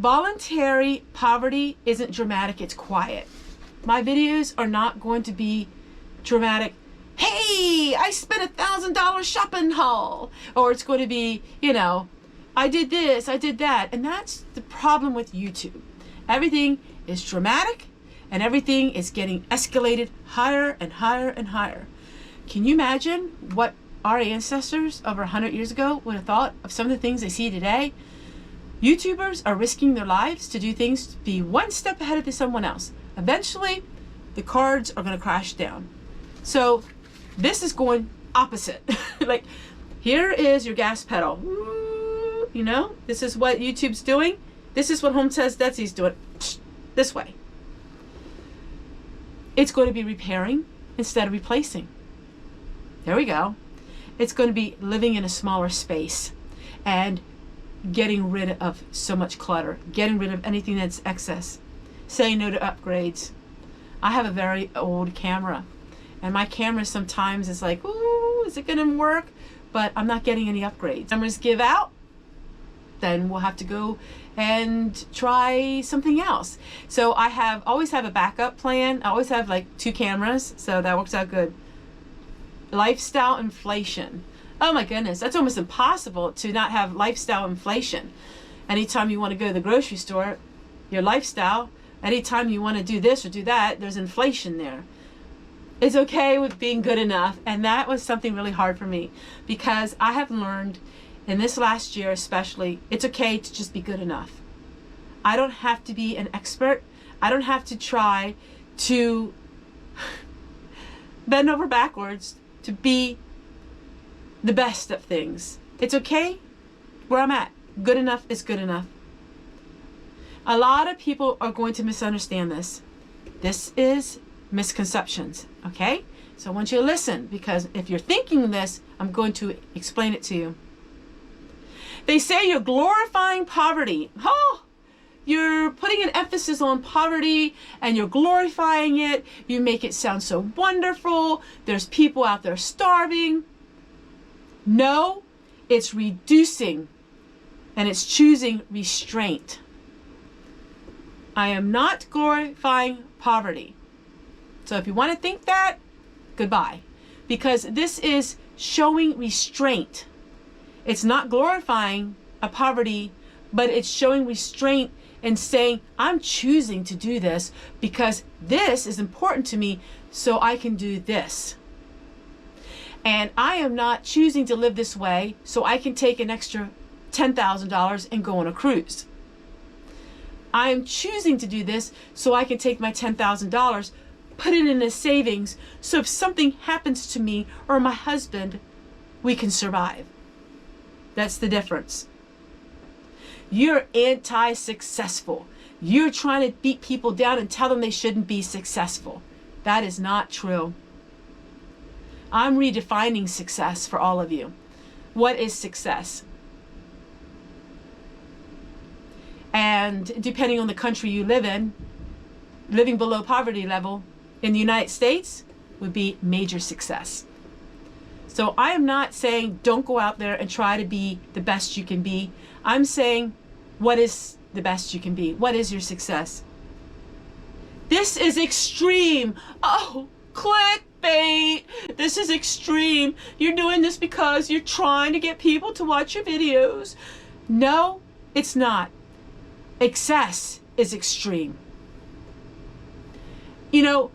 Voluntary poverty isn't dramatic, it's quiet. My videos are not going to be dramatic. Hey, I spent $1,000 shopping haul. Or it's going to be, you know, I did this, I did that. And that's the problem with YouTube. Everything is dramatic and everything is getting escalated higher and higher and higher. Can you imagine what our ancestors over 100 years ago would have thought of some of the things they see today? YouTubers are risking their lives to do things to be one step ahead of someone else. Eventually, the cards are going to crash down. So this is going opposite. Like, here is your gas pedal. You know, this is what YouTube's doing. This is what Homestead's doing. This way. It's going to be repairing instead of replacing. There we go. It's going to be living in a smaller space and getting rid of so much clutter, getting rid of anything that's excess, saying no to upgrades. I have a very old camera, and my camera sometimes is like, ooh, is it going to work? But I'm not getting any upgrades. Cameras give out, then we'll have to go and try something else. So I always have a backup plan. I always have like 2 cameras, so that works out good. Lifestyle inflation. Oh my goodness, that's almost impossible to not have lifestyle inflation. Anytime you want to go to the grocery store, your lifestyle, anytime you want to do this or do that, there's inflation there. It's okay with being good enough. And that was something really hard for me, because I have learned in this last year especially, it's okay to just be good enough. I don't have to be an expert. I don't have to try to bend over backwards to be the best of things. It's okay where I'm at. Good enough is good enough. A lot of people are going to misunderstand this. This is misconceptions, okay? So I want you to listen, because if you're thinking this, I'm going to explain it to you. They say you're glorifying poverty. Oh, you're putting an emphasis on poverty and you're glorifying it. You make it sound so wonderful. There's people out there starving. No, it's reducing, and it's choosing restraint. I am not glorifying poverty. So if you want to think that, goodbye. Because this is showing restraint. It's not glorifying a poverty, but it's showing restraint and saying, I'm choosing to do this because this is important to me, so I can do this. And I am not choosing to live this way so I can take an extra $10,000 and go on a cruise. I am choosing to do this so I can take my $10,000, put it in a savings, so if something happens to me or my husband, we can survive. That's the difference. You're anti-successful. You're trying to beat people down and tell them they shouldn't be successful. That is not true. I'm redefining success for all of you. What is success? And depending on the country you live in, living below poverty level in the United States would be major success. So I am not saying don't go out there and try to be the best you can be. I'm saying, what is the best you can be? What is your success? This is extreme. Oh, clickbait. This is extreme. You're doing this because you're trying to get people to watch your videos. No, it's not. Excess is extreme. You know,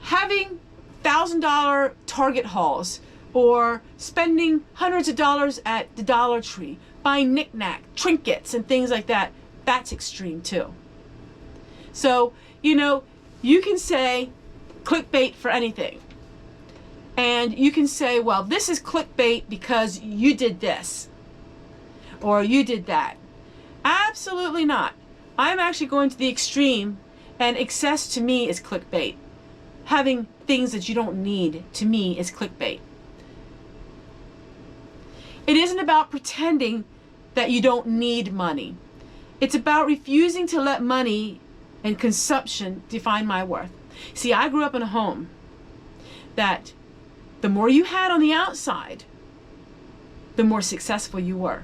having $1,000 Target hauls or spending hundreds of dollars at the Dollar Tree, buying knick-knack, trinkets and things like that, that's extreme too. So, you know, you can say clickbait for anything. And you can say, well, this is clickbait because you did this or you did that. Absolutely not. I'm actually going to the extreme, and excess to me is clickbait. Having things that you don't need, to me, is clickbait. It isn't about pretending that you don't need money. It's about refusing to let money and consumption define my worth. See, I grew up in a home that the more you had on the outside, the more successful you were.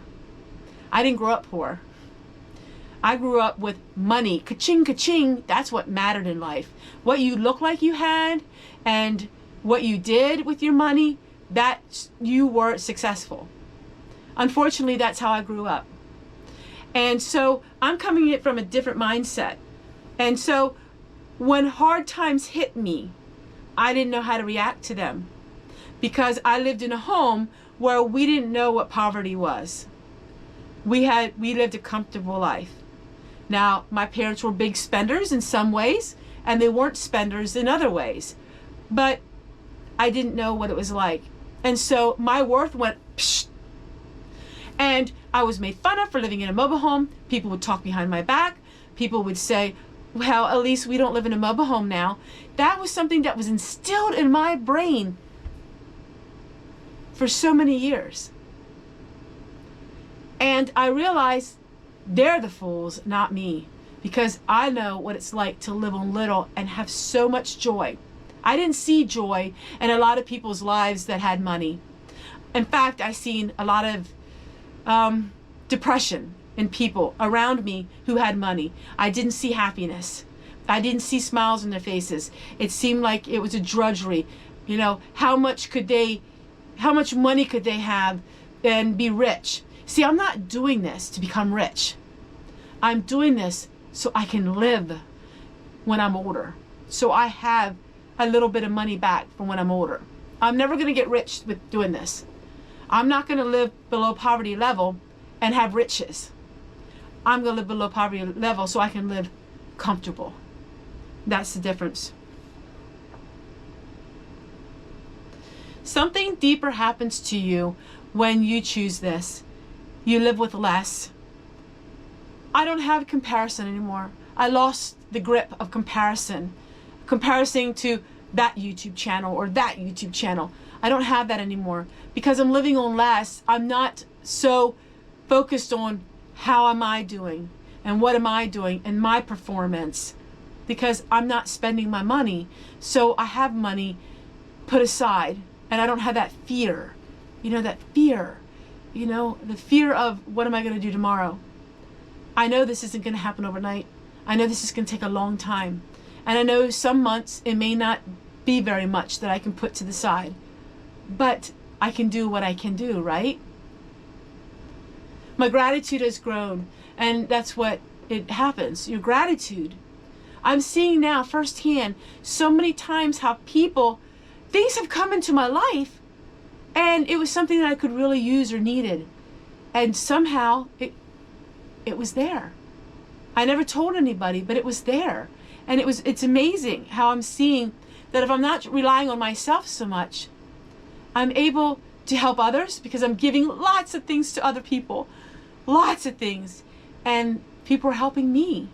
I didn't grow up poor. I grew up with money. Ka-ching, ka-ching. That's what mattered in life. What you looked like you had and what you did with your money, that you were successful. Unfortunately, that's how I grew up. And so I'm coming in from a different mindset. And so when hard times hit me, I didn't know how to react to them because I lived in a home where we didn't know what poverty was. We lived a comfortable life. Now, my parents were big spenders in some ways, and they weren't spenders in other ways. But I didn't know what it was like. And so my worth went psh. And I was made fun of for living in a mobile home. People would talk behind my back. People would say, well, at least we don't live in a mobile home now. That was something that was instilled in my brain for so many years. And I realized they're the fools, not me, because I know what it's like to live on little and have so much joy. I didn't see joy in a lot of people's lives that had money. In fact, I seen a lot of depression in people around me who had money. I didn't see happiness. I didn't see smiles on their faces. It seemed like it was a drudgery. You know, how much money could they have and be rich? See, I'm not doing this to become rich. I'm doing this so I can live when I'm older. So I have a little bit of money back from when I'm older. I'm never going to get rich with doing this. I'm not going to live below poverty level and have riches. I'm going to live below poverty level so I can live comfortable. That's the difference. Something deeper happens to you when you choose this. You live with less. I don't have comparison anymore. I lost the grip of comparison to that YouTube channel or that YouTube channel. I don't have that anymore because I'm living on less. I'm not so focused on how am I doing and what am I doing and my performance, because I'm not spending my money. So I have money put aside and I don't have that fear, the fear of what am I going to do tomorrow? I know this isn't going to happen overnight. I know this is going to take a long time. And I know some months it may not be very much that I can put to the side, but I can do what I can do, right? My gratitude has grown, and that's what it happens. Your gratitude. I'm seeing now firsthand so many times how things have come into my life, and it was something that I could really use or needed. And somehow it was there. I never told anybody, but it was there. And it's amazing how I'm seeing that if I'm not relying on myself so much, I'm able to help others because I'm giving lots of things to other people. Lots of things. And people are helping me.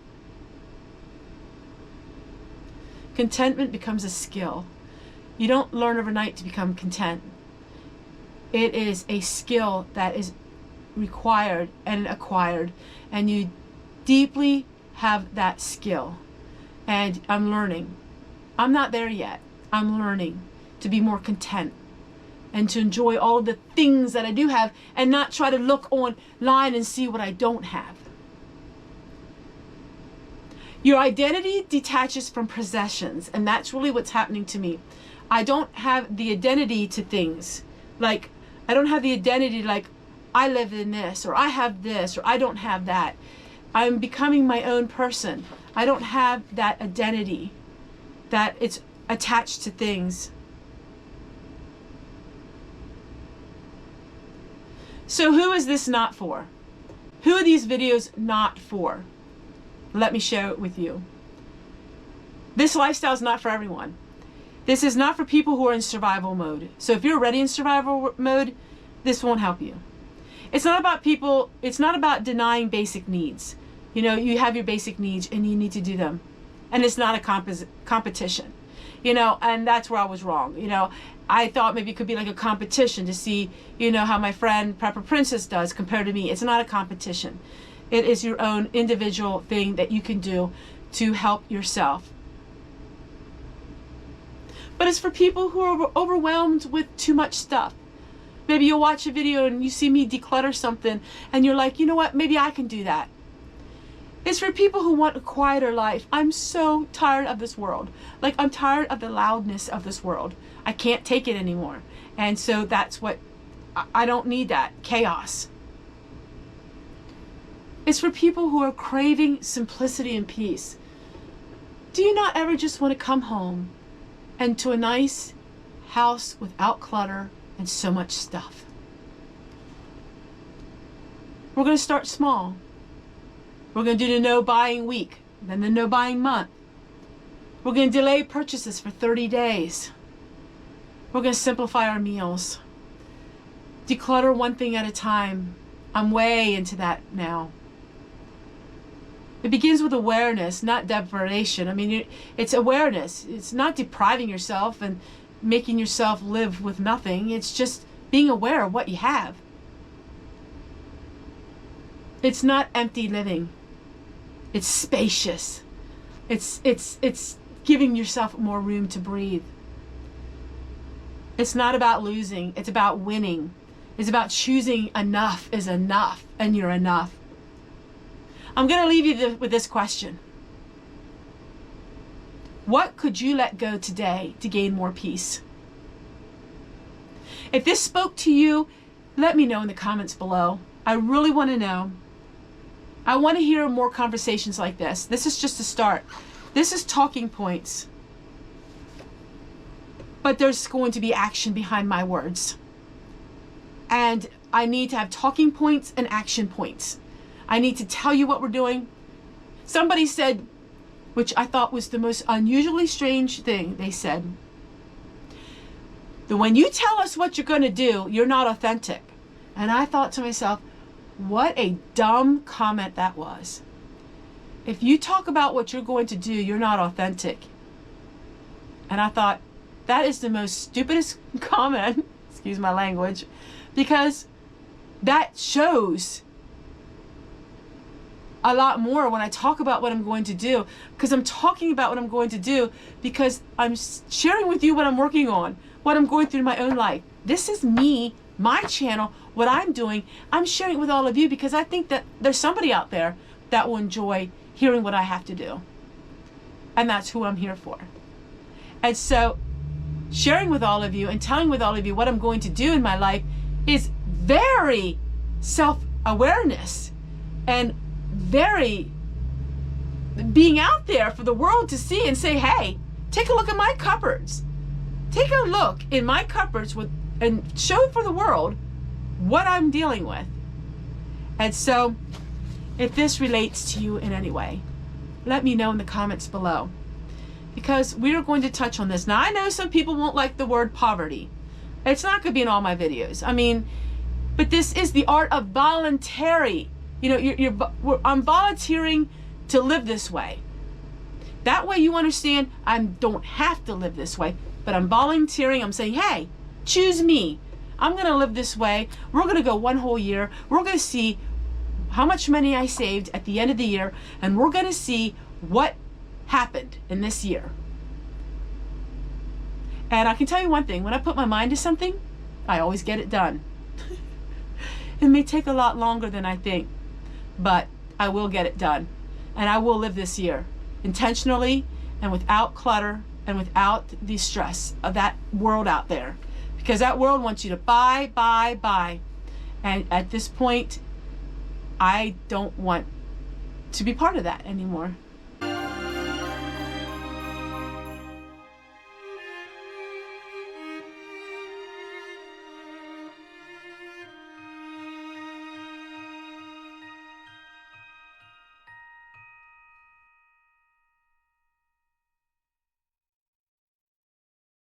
Contentment becomes a skill. You don't learn overnight to become content. It is a skill that is required and acquired, and you deeply have that skill. And I'm learning. I'm not there yet. I'm learning to be more content and to enjoy all of the things that I do have and not try to look online and see what I don't have. Your identity detaches from possessions, and that's really what's happening to me. I don't have the identity to things. Like, I don't have the identity like I live in this, or I have this, or I don't have that. I'm becoming my own person. I don't have that identity that it's attached to things. So who is this not for? Who are these videos not for? Let me share it with you. This lifestyle is not for everyone. This is not for people who are in survival mode. So if you're already in survival mode, this won't help you. It's not about denying basic needs. You have your basic needs and you need to do them. And it's not a competition. And that's where I was wrong. I thought maybe it could be like a competition to see, how my friend Prepper Princess does compared to me. It's not a competition. It is your own individual thing that you can do to help yourself. But it's for people who are overwhelmed with too much stuff. Maybe you'll watch a video and you see me declutter something and you're like, you know what, maybe I can do that. It's for people who want a quieter life. I'm so tired of this world. Like, I'm tired of the loudness of this world. I can't take it anymore. And so that's what, I don't need that chaos. It's for people who are craving simplicity and peace. Do you not ever just want to come home and to a nice house without clutter and so much stuff? We're going to start small. We're going to do the no buying week, then the no buying month. We're going to delay purchases for 30 days. We're going to simplify our meals. Declutter one thing at a time. I'm way into that now. It begins with awareness, not deprivation. I mean, it's awareness. It's not depriving yourself and making yourself live with nothing. It's just being aware of what you have. It's not empty living. It's spacious. It's giving yourself more room to breathe. It's not about losing. It's about winning. It's about choosing enough is enough, and you're enough. I'm going to leave you with this question. What could you let go today to gain more peace? If this spoke to you, let me know in the comments below. I really want to know. I want to hear more conversations like this. This is just a start. This is talking points. But there's going to be action behind my words. And I need to have talking points and action points. I need to tell you what we're doing. Somebody said, which I thought was the most unusually strange thing, they said, that when you tell us what you're going to do, you're not authentic. And I thought to myself, what a dumb comment that was. If you talk about what you're going to do, you're not authentic. And I thought, that is the most stupidest comment, excuse my language, because that shows a lot more when I talk about what I'm going to do, because I'm talking about what I'm going to do because I'm sharing with you what I'm working on, what I'm going through in my own life. This is me, my channel, what I'm doing. I'm sharing it with all of you because I think that there's somebody out there that will enjoy hearing what I have to do. And that's who I'm here for. And so sharing with all of you and telling with all of you what I'm going to do in my life is very self-awareness and very being out there for the world to see and say, hey, take a look at my cupboards. Take a look in my cupboards and show for the world what I'm dealing with. And so if this relates to you in any way, let me know in the comments below, because we are going to touch on this. Now, I know some people won't like the word poverty. It's not going to be in all my videos. I mean, but this is the art of voluntary. You know, I'm volunteering to live this way. That way you understand I don't have to live this way, but I'm volunteering. I'm saying, hey, choose me. I'm going to live this way. We're going to go one whole year. We're going to see how much money I saved at the end of the year, and we're going to see what happened in this year. And I can tell you one thing, when I put my mind to something, I always get it done. It may take a lot longer than I think, but I will get it done. And I will live this year intentionally and without clutter and without the stress of that world out there. Because that world wants you to buy, buy, buy. And at this point, I don't want to be part of that anymore.